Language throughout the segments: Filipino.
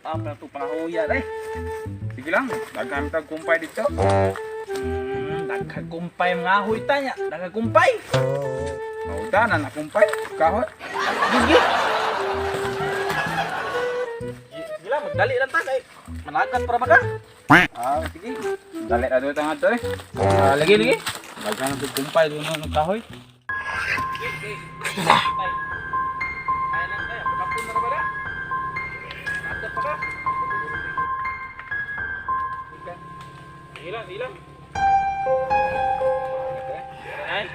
pa to pahuya eh. Sige lang, daghan tag kumpay dito. Nagkagumpay mga ahoy tanya. Nagkagumpay. Mauta na kumpay. Kahot. Sige. Sige lang, magdali lang ta kay managat para maka. Sige. Dali na doon tanga to eh. Lagi. Daghan tag kumpay doon ng kahoy. Hilang. Ay.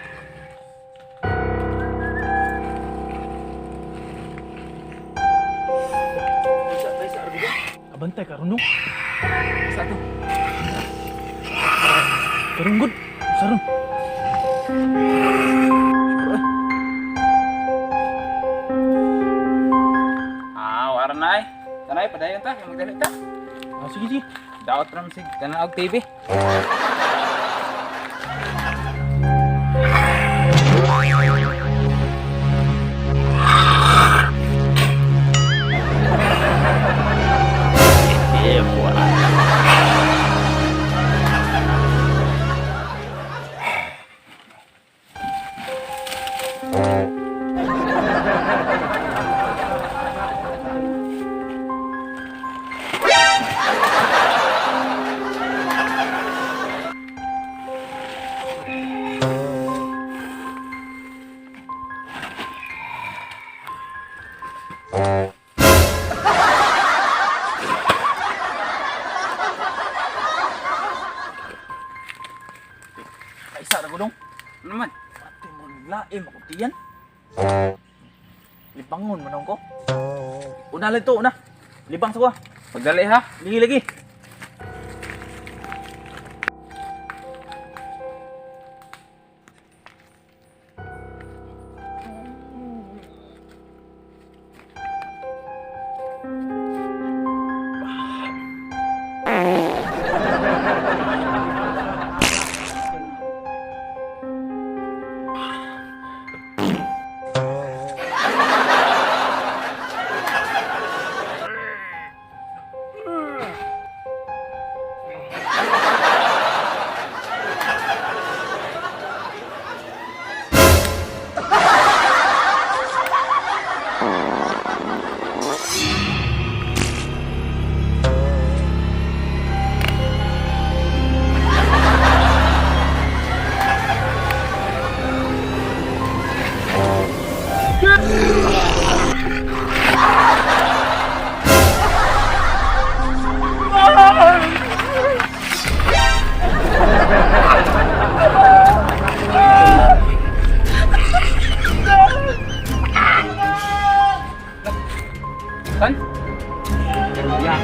Abantay karunong. Satu. Karunggod. Sarun. Warnay. Tanay padayon ta, magdali ta. Sige. Daot ram sig tanawag TV. Isa ra gudong. Ano naman? Ate mo laim ako tiyan. Libangon man ko. Una lang to, una. Libang sa ko. Pagdali ha. Lagi. Kan? Ya.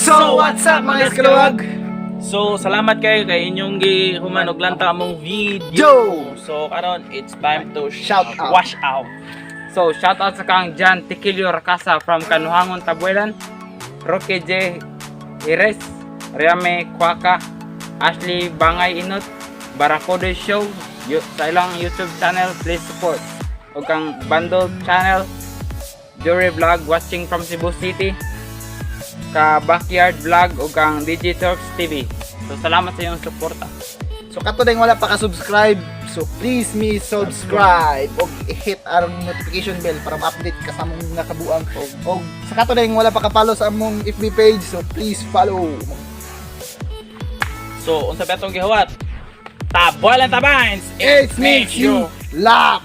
So, what's up mga Eskalawag? So, salamat kayo kay inyong gihuman og lanta among video. So, karon it's time to Shout out. wash out. So, shout out sa kang Jan Tikilio Rakasa from Kanuhangon, Tabuelan, Roque J. Hires, Riame Kwaka, Ashley Bangay Inot, Baracode Show, sa ilang YouTube channel, please support. O kang Bundle Channel, Jury Vlog watching from Cebu City, ka Backyard Vlog o kang Digitalks TV. So, salamat sa iyong suporta. So kato ding wala pa ka-subscribe, so please me subscribe og i-hit ang notification bell para ma-update ka sa among nakabuang. Og sa kato ding wala pa ka-follow sa among FB page, so please follow. So, unsa ba itong gihuwat? Taboy lang tabines! It makes you laugh.